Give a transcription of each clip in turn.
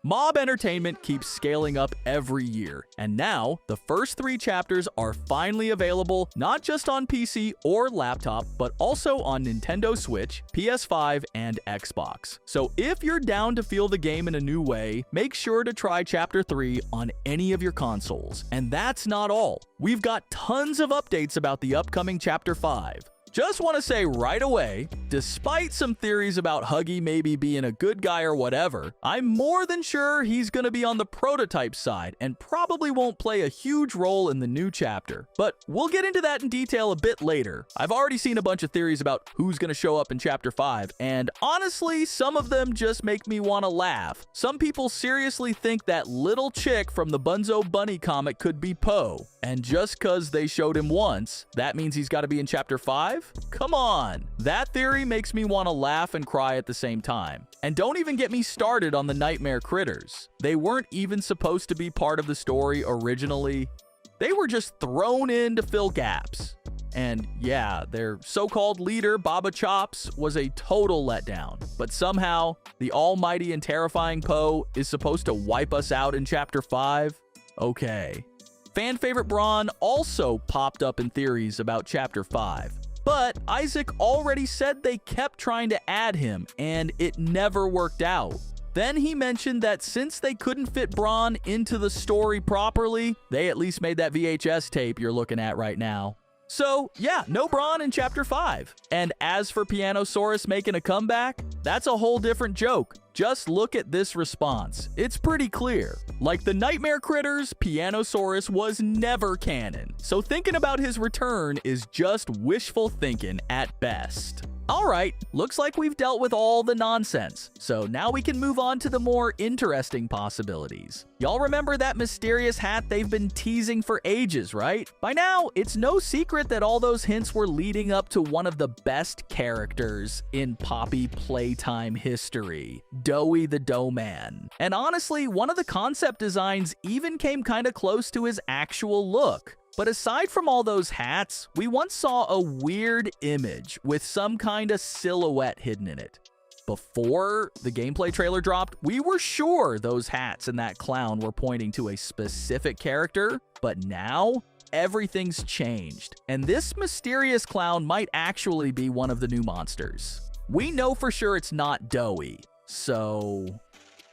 Mob Entertainment keeps scaling up every year, and now the first 3 chapters are finally available not just on PC or laptop, but also on Nintendo Switch, PS5, and Xbox. So if you're down to feel the game in a new way, make sure to try Chapter 3 on any of your consoles. And that's not all. We've got tons of updates about the upcoming Chapter 5. Just want to say right away, despite some theories about Huggy maybe being a good guy or whatever, I'm more than sure he's going to be on the prototype side and probably won't play a huge role in the new chapter. But we'll get into that in detail a bit later. I've already seen a bunch of theories about who's going to show up in Chapter 5, and honestly, some of them just make me want to laugh. Some people seriously think that little chick from the Bunzo Bunny comic could be Poe, and just cause they showed him once, that means he's got to be in Chapter 5? Come on! That theory makes me want to laugh and cry at the same time. And don't even get me started on the nightmare critters. They weren't even supposed to be part of the story originally. They were just thrown in to fill gaps. And yeah, their so-called leader, Baba Chops, was a total letdown. But somehow, the almighty and terrifying Poe is supposed to wipe us out in Chapter 5? Okay. Fan favorite Braun also popped up in theories about Chapter 5. But Isaac already said they kept trying to add him, and it never worked out. Then he mentioned that since they couldn't fit Braun into the story properly, they at least made that VHS tape you're looking at right now. So yeah, no Braun in Chapter 5. And as for Pianosaurus making a comeback, that's a whole different joke. Just look at this response. It's pretty clear. Like the Nightmare Critters, Pianosaurus was never canon. So thinking about his return is just wishful thinking at best. Alright, looks like we've dealt with all the nonsense, so now we can move on to the more interesting possibilities. Y'all remember that mysterious hat they've been teasing for ages, right? By now, it's no secret that all those hints were leading up to one of the best characters in Poppy Playtime history, Doughy the Dough Man. And honestly, one of the concept designs even came kinda close to his actual look. But aside from all those hats, we once saw a weird image with some kind of silhouette hidden in it. Before the gameplay trailer dropped, we were sure those hats and that clown were pointing to a specific character, but now everything's changed, and this mysterious clown might actually be one of the new monsters. We know for sure it's not Doughy, so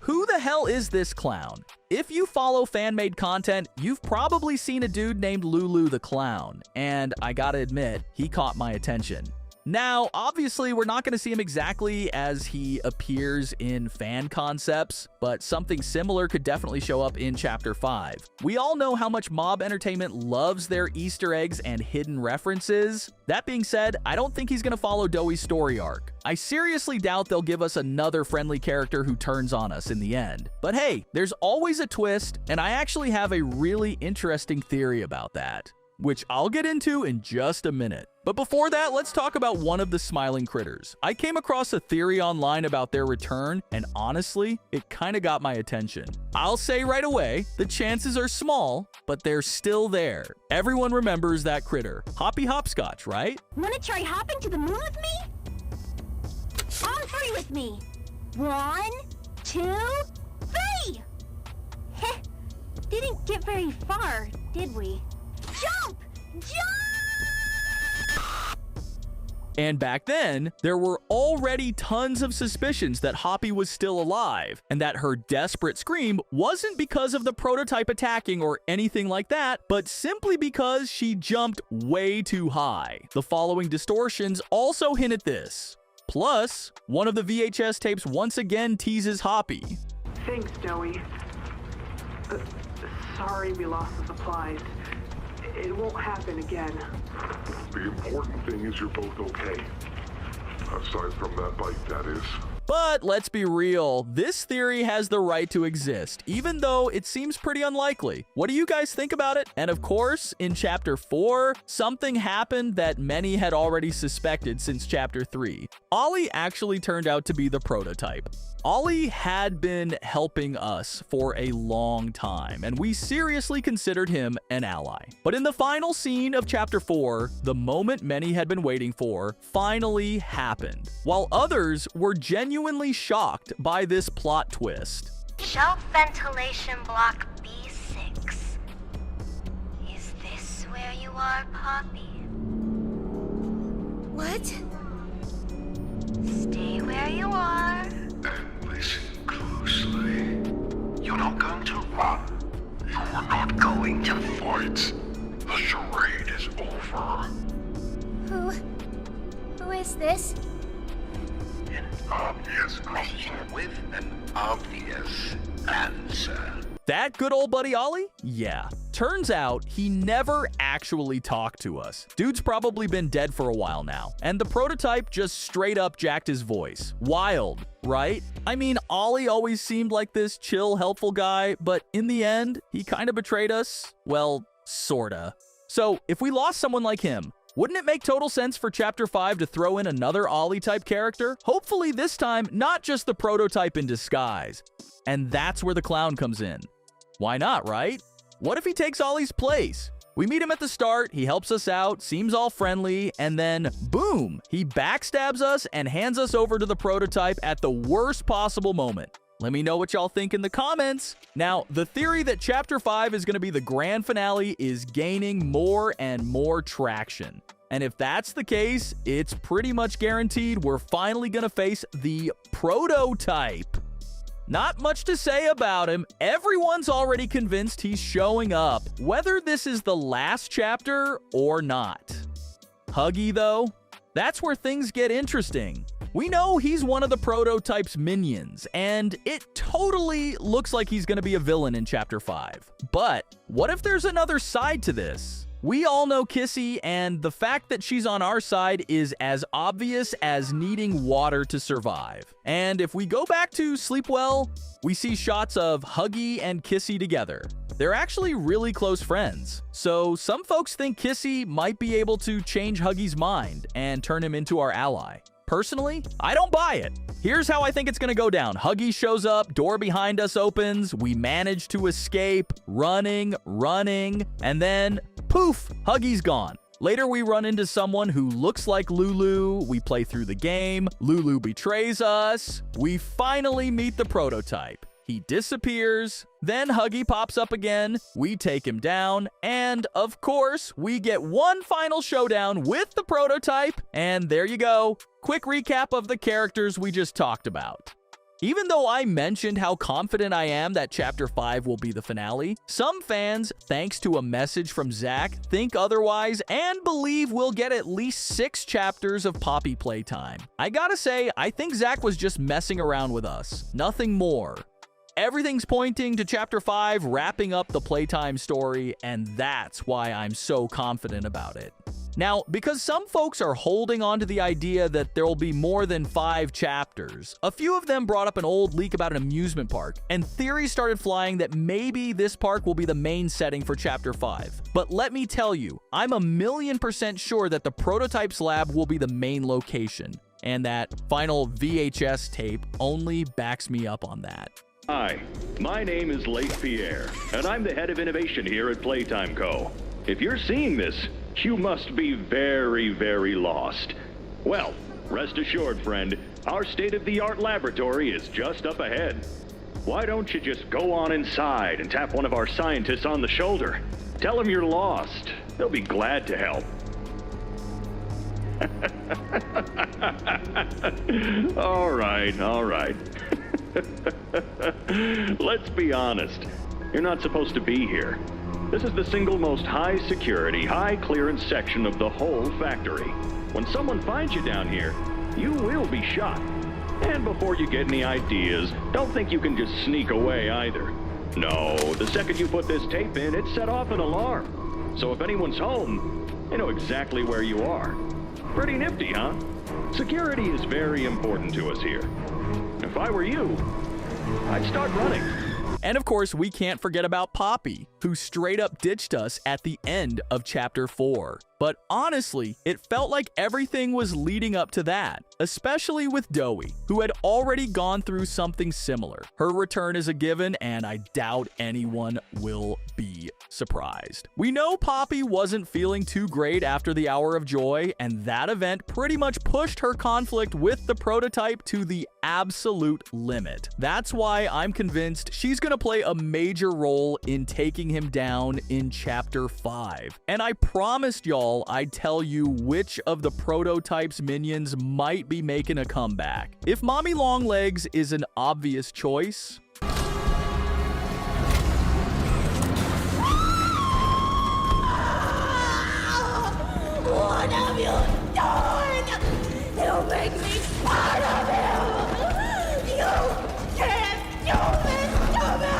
who the hell is this clown? If you follow fan-made content, you've probably seen a dude named Lulu the Clown, and I gotta admit, he caught my attention. Now, obviously, we're not going to see him exactly as he appears in fan concepts, but something similar could definitely show up in Chapter 5. We all know how much Mob Entertainment loves their Easter eggs and hidden references. That being said, I don't think he's going to follow Doughy's story arc. I seriously doubt they'll give us another friendly character who turns on us in the end. But hey, there's always a twist, and I actually have a really interesting theory about that, which I'll get into in just a minute. But before that, let's talk about one of the smiling critters. I came across a theory online about their return, and honestly, it kinda got my attention. I'll say right away, the chances are small, but they're still there. Everyone remembers that critter, Hoppy Hopscotch, right? Wanna try hopping to the moon with me? On 3 with me. 1, 2, 3! Heh, didn't get very far, did we? Jump! Jump! And back then, there were already tons of suspicions that Hoppy was still alive, and that her desperate scream wasn't because of the prototype attacking or anything like that, but simply because she jumped way too high. The following distortions also hint at this. Plus, one of the VHS tapes once again teases Hoppy. Thanks, Doughy. Sorry we lost the supplies. It won't happen again. The important thing is you're both okay. Aside from that bite, that is. But let's be real, this theory has the right to exist, even though it seems pretty unlikely. What do you guys think about it? And of course, in Chapter 4, something happened that many had already suspected since Chapter 3. Ollie actually turned out to be the prototype. Ollie had been helping us for a long time, and we seriously considered him an ally. But in the final scene of Chapter 4, the moment many had been waiting for finally happened, while others were genuinely shocked by this plot twist. Shelf ventilation block B6. Is this where you are, Poppy? What? Stay where you are. And listen closely. You're not going to run. You're not going to fight. The charade is over. Who is this? An obvious question with an obvious answer. That good old buddy Ollie? Yeah. Turns out he never actually talked to us. Dude's probably been dead for a while now, and the prototype just straight up jacked his voice. Wild, right? I mean, Ollie always seemed like this chill, helpful guy, but in the end, he kind of betrayed us. Well, sorta. So, if we lost someone like him, wouldn't it make total sense for Chapter 5 to throw in another Ollie-type character? Hopefully this time, not just the prototype in disguise. And that's where the clown comes in. Why not, right? What if he takes Ollie's place? We meet him at the start, he helps us out, seems all friendly, and then, boom, he backstabs us and hands us over to the prototype at the worst possible moment. Let me know what y'all think in the comments. Now, the theory that Chapter 5 is going to be the grand finale is gaining more and more traction. And if that's the case, it's pretty much guaranteed we're finally going to face the prototype. Not much to say about him. Everyone's already convinced he's showing up, whether this is the last chapter or not. Huggy, though, that's where things get interesting. We know he's one of the prototype's minions, and it totally looks like he's going to be a villain in Chapter 5. But what if there's another side to this? We all know Kissy, and the fact that she's on our side is as obvious as needing water to survive. And if we go back to Sleep Well, we see shots of Huggy and Kissy together. They're actually really close friends. So some folks think Kissy might be able to change Huggy's mind and turn him into our ally. Personally, I don't buy it. Here's how I think it's gonna go down. Huggy shows up, door behind us opens, we manage to escape, running, and then poof, Huggy's gone. Later, we run into someone who looks like Lulu, we play through the game, Lulu betrays us, we finally meet the prototype. He disappears, then Huggy pops up again, we take him down, and of course, we get one final showdown with the prototype, and there you go. Quick recap of the characters we just talked about. Even though I mentioned how confident I am that Chapter 5 will be the finale, some fans, thanks to a message from Zach, think otherwise and believe we'll get at least 6 chapters of Poppy Playtime. I gotta say, I think Zach was just messing around with us. Nothing more. Everything's pointing to Chapter 5 wrapping up the Playtime story, and that's why I'm so confident about it. Now, because some folks are holding on to the idea that there will be more than 5 chapters, a few of them brought up an old leak about an amusement park, and theories started flying that maybe this park will be the main setting for Chapter 5. But let me tell you, I'm 1,000,000% sure that the prototype's lab will be the main location, and that final VHS tape only backs me up on that. Hi, my name is Leif Pierre, and I'm the head of innovation here at Playtime Co. If you're seeing this, you must be very, very lost. Well, rest assured, friend, our state-of-the-art laboratory is just up ahead. Why don't you just go on inside and tap one of our scientists on the shoulder? Tell them you're lost. They'll be glad to help. All right. Let's be honest. You're not supposed to be here. This is the single most high security, high clearance section of the whole factory. When someone finds you down here, you will be shot. And before you get any ideas, don't think you can just sneak away either. No, the second you put this tape in, it set off an alarm. So if anyone's home, they know exactly where you are. Pretty nifty, huh? Security is very important to us here. If I were you, I'd start running. And of course, we can't forget about Poppy, who straight up ditched us at the end of Chapter 4. But honestly, it felt like everything was leading up to that, especially with Dowie, who had already gone through something similar. Her return is a given, and I doubt anyone will be surprised. We know Poppy wasn't feeling too great after the Hour of Joy, and that event pretty much pushed her conflict with the prototype to the absolute limit. That's why I'm convinced she's gonna play a major role in taking him down in Chapter 5. And I promised y'all I'd tell you which of the prototype's minions might be making a comeback. If Mommy Longlegs is an obvious choice, What have you done? You make me part of you! You can't do this to me!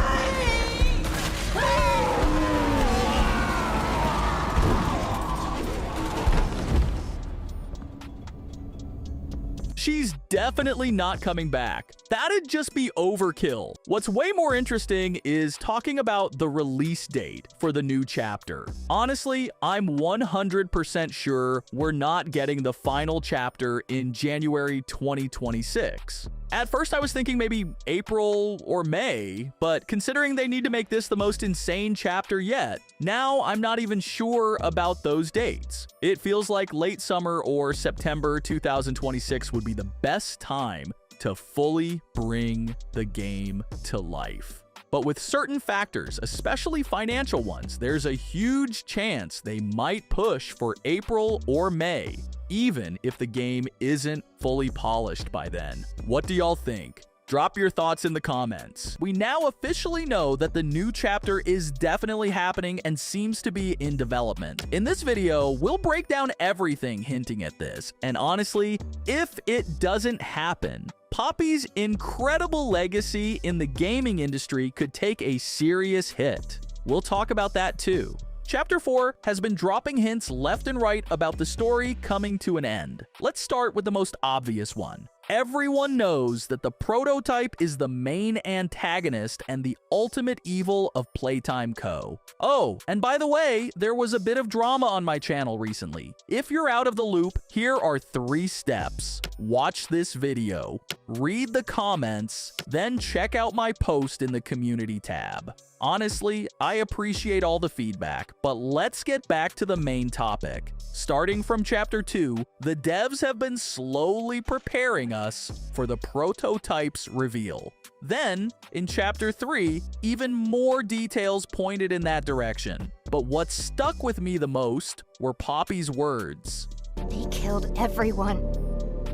she's definitely not coming back. That'd just be overkill. What's way more interesting is talking about the release date for the new chapter. Honestly, I'm 100% sure we're not getting the final chapter in January 2026. At first, I was thinking maybe April or May, but considering they need to make this the most insane chapter yet, now I'm not even sure about those dates. It feels like late summer or September 2026 would be the best time to fully bring the game to life. But with certain factors, especially financial ones, there's a huge chance they might push for April or May, even if the game isn't fully polished by then. What do y'all think? Drop your thoughts in the comments. We now officially know that the new chapter is definitely happening and seems to be in development. In this video, we'll break down everything hinting at this, and honestly, if it doesn't happen, Poppy's incredible legacy in the gaming industry could take a serious hit. We'll talk about that too. Chapter 4 has been dropping hints left and right about the story coming to an end. Let's start with the most obvious one. Everyone knows that the prototype is the main antagonist and the ultimate evil of Playtime Co. Oh, and by the way, there was a bit of drama on my channel recently. If you're out of the loop, here are 3 steps. Watch this video, read the comments, then check out my post in the community tab. Honestly, I appreciate all the feedback, but let's get back to the main topic. Starting from Chapter 2, the devs have been slowly preparing us for the prototype's reveal. Then, in Chapter 3, even more details pointed in that direction. But what stuck with me the most were Poppy's words. They killed everyone.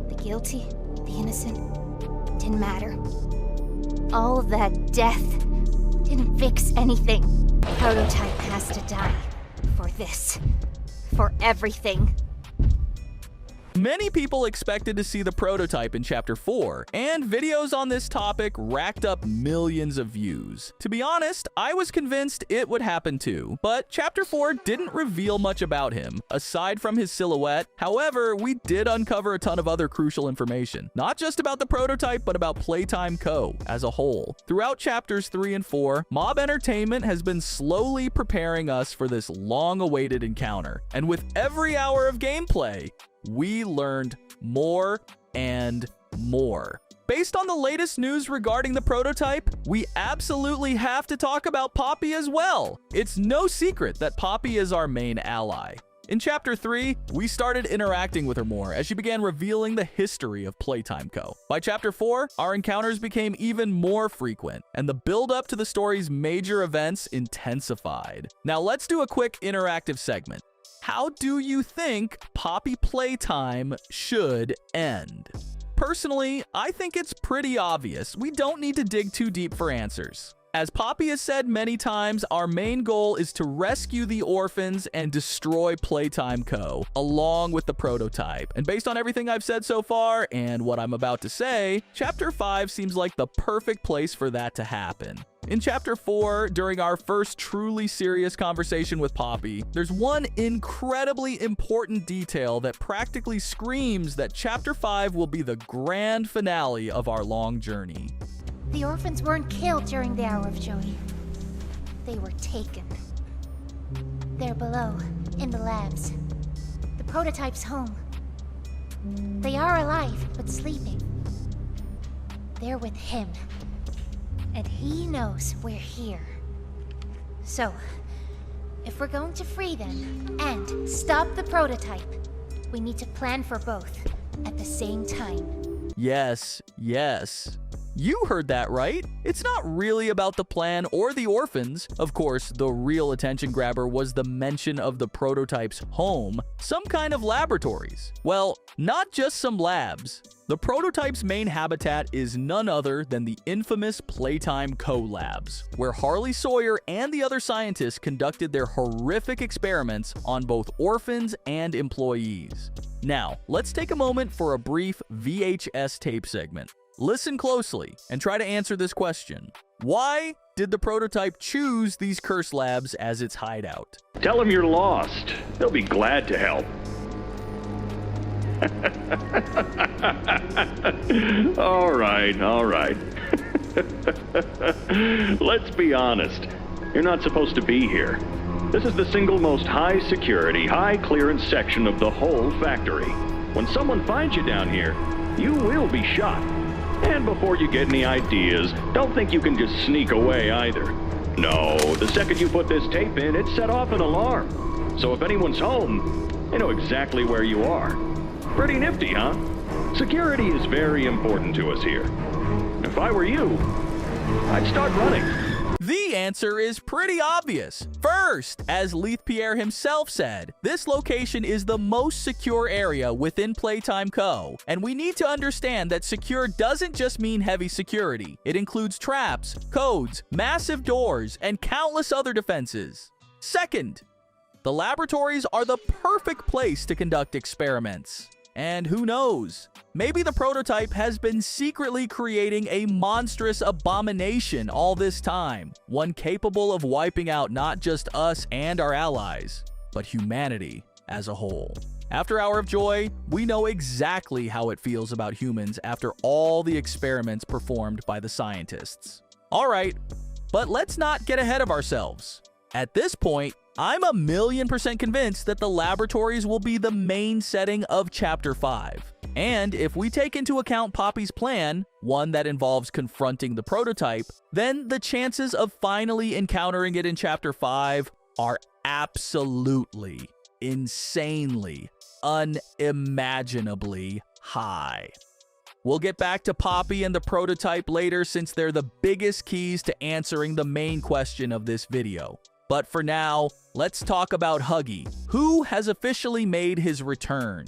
The guilty, the innocent, didn't matter. All of that death didn't fix anything. The prototype has to die. For this. For everything. Many people expected to see the prototype in Chapter 4, and videos on this topic racked up millions of views. To be honest, I was convinced it would happen too, but Chapter 4 didn't reveal much about him, aside from his silhouette. However, we did uncover a ton of other crucial information, not just about the prototype, but about Playtime Co. as a whole. Throughout Chapters 3 and 4, Mob Entertainment has been slowly preparing us for this long-awaited encounter, and with every hour of gameplay, we learned more and more. Based on the latest news regarding the prototype, we absolutely have to talk about Poppy as well. It's no secret that Poppy is our main ally. In Chapter 3, we started interacting with her more as she began revealing the history of Playtime Co. By Chapter 4, our encounters became even more frequent, and the build-up to the story's major events intensified. Now let's do a quick interactive segment. How do you think Poppy Playtime should end? Personally, I think it's pretty obvious. We don't need to dig too deep for answers. As Poppy has said many times, our main goal is to rescue the orphans and destroy Playtime Co., along with the prototype. And based on everything I've said so far and what I'm about to say, Chapter 5 seems like the perfect place for that to happen. In Chapter 4, during our first truly serious conversation with Poppy, there's one incredibly important detail that practically screams that Chapter 5 will be the grand finale of our long journey. The orphans weren't killed during the Hour of Joy. They were taken. They're below, in the labs. The prototype's home. They are alive, but sleeping. They're with him. And he knows we're here. So, if we're going to free them and stop the prototype, we need to plan for both at the same time. Yes, yes. You heard that right. It's not really about the plan or the orphans. Of course, the real attention grabber was the mention of the prototype's home, some kind of laboratories. Well, not just some labs. The prototype's main habitat is none other than the infamous Playtime Co-Labs, where Harley Sawyer and the other scientists conducted their horrific experiments on both orphans and employees. Now, let's take a moment for a brief VHS tape segment. Listen closely and try to answer this question. Why did the prototype choose these curse labs as its hideout? Tell them you're lost. They'll be glad to help. All right. Let's be honest. You're not supposed to be here. This is the single most high security, high clearance section of the whole factory. When someone finds you down here, you will be shot. And before you get any ideas, don't think you can just sneak away either. No, the second you put this tape in, it set off an alarm. So if anyone's home, they know exactly where you are. Pretty nifty, huh? Security is very important to us here. If I were you, I'd start running. The answer is pretty obvious. First, as Leith Pierre himself said, this location is the most secure area within Playtime Co. And we need to understand that secure doesn't just mean heavy security. It includes traps, codes, massive doors, and countless other defenses. Second, the laboratories are the perfect place to conduct experiments. And who knows? Maybe the prototype has been secretly creating a monstrous abomination all this time, one capable of wiping out not just us and our allies, but humanity as a whole. After Hour of Joy, we know exactly how it feels about humans after all the experiments performed by the scientists. Alright, but let's not get ahead of ourselves. At this point, I'm 1,000,000% convinced that the laboratories will be the main setting of Chapter 5. And if we take into account Poppy's plan, one that involves confronting the prototype, then the chances of finally encountering it in Chapter 5 are absolutely, insanely, unimaginably high. We'll get back to Poppy and the prototype later since they're the biggest keys to answering the main question of this video. But for now, let's talk about Huggy, who has officially made his return.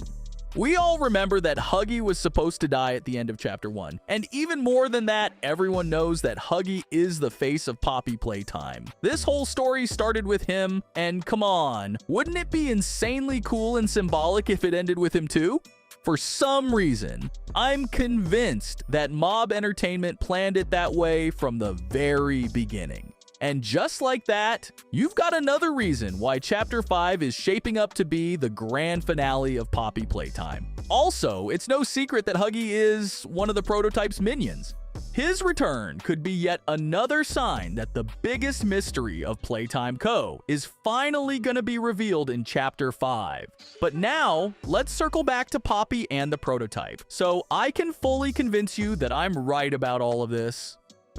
We all remember that Huggy was supposed to die at the end of Chapter 1. And even more than that, everyone knows that Huggy is the face of Poppy Playtime. This whole story started with him, and come on, wouldn't it be insanely cool and symbolic if it ended with him too? For some reason, I'm convinced that Mob Entertainment planned it that way from the very beginning. And just like that, you've got another reason why Chapter 5 is shaping up to be the grand finale of Poppy Playtime. Also, it's no secret that Huggy is one of the prototype's minions. His return could be yet another sign that the biggest mystery of Playtime Co. is finally going to be revealed in Chapter 5. But now, let's circle back to Poppy and the prototype, so I can fully convince you that I'm right about all of this.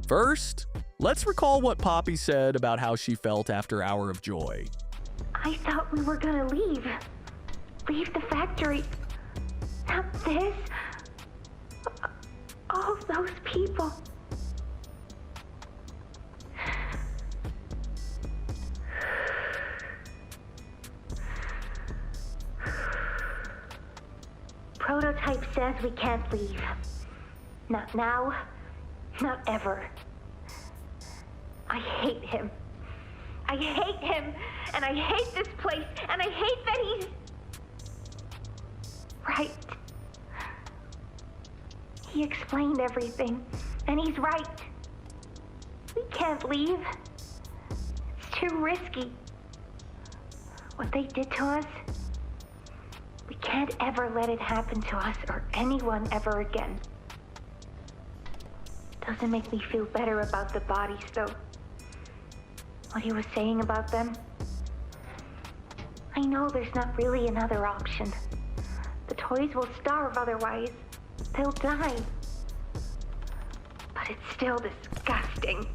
First, let's recall what Poppy said about how she felt after Hour of Joy. I thought we were gonna leave. Leave the factory. Not this. All those people. Prototype says we can't leave. Not now. Not ever. I hate him. I hate him, and I hate this place, and I hate that he's right. He explained everything, and he's right. We can't leave. It's too risky. What they did to us, we can't ever let it happen to us or anyone ever again. Doesn't make me feel better about the bodies, though. what he was saying about them? I know there's not really another option. The toys will starve otherwise. They'll die. But it's still disgusting.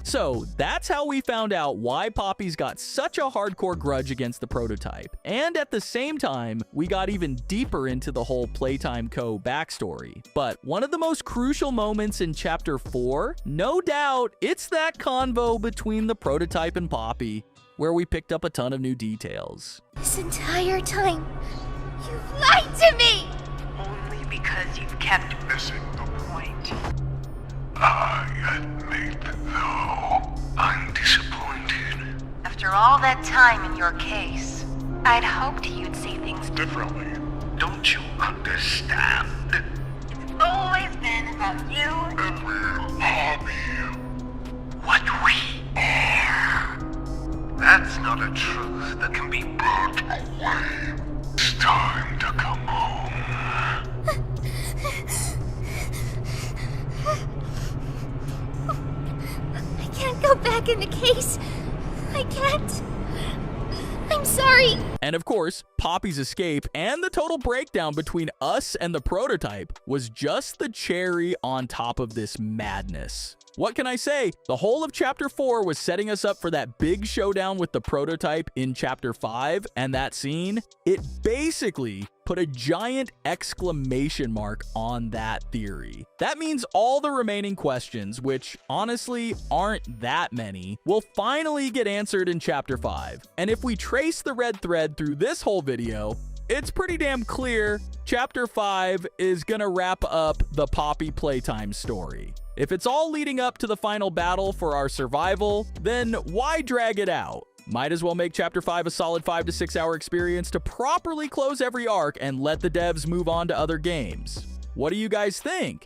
So that's how we found out why Poppy's got such a hardcore grudge against the prototype. And at the same time, we got even deeper into the whole Playtime Co. backstory. But one of the most crucial moments in Chapter 4, no doubt, it's that convo between the prototype and Poppy, where we picked up a ton of new details. This entire time, you've lied to me! Only because you've kept Missing the point. I admit, though, I'm disappointed. After all that time in your case, I'd hoped you'd see things Differently. Don't you understand? It's always been about you. Every hobby. What we are. That's not a truth that can be brought away. It's time to come home. I can't go back in the case. I can't. I'm sorry. And of course, Poppy's escape and the total breakdown between us and the prototype was just the cherry on top of this madness. What can I say? The whole of Chapter 4 was setting us up for that big showdown with the prototype in Chapter 5, and that scene, it basically put a giant exclamation mark on that theory. That means all the remaining questions, which honestly aren't that many, will finally get answered in Chapter 5. And if we trace the red thread through this whole video, it's pretty damn clear Chapter 5 is gonna wrap up the Poppy Playtime story. If it's all leading up to the final battle for our survival, then why drag it out? Might as well make Chapter 5 a solid 5 to 6 hour experience to properly close every arc and let the devs move on to other games. What do you guys think?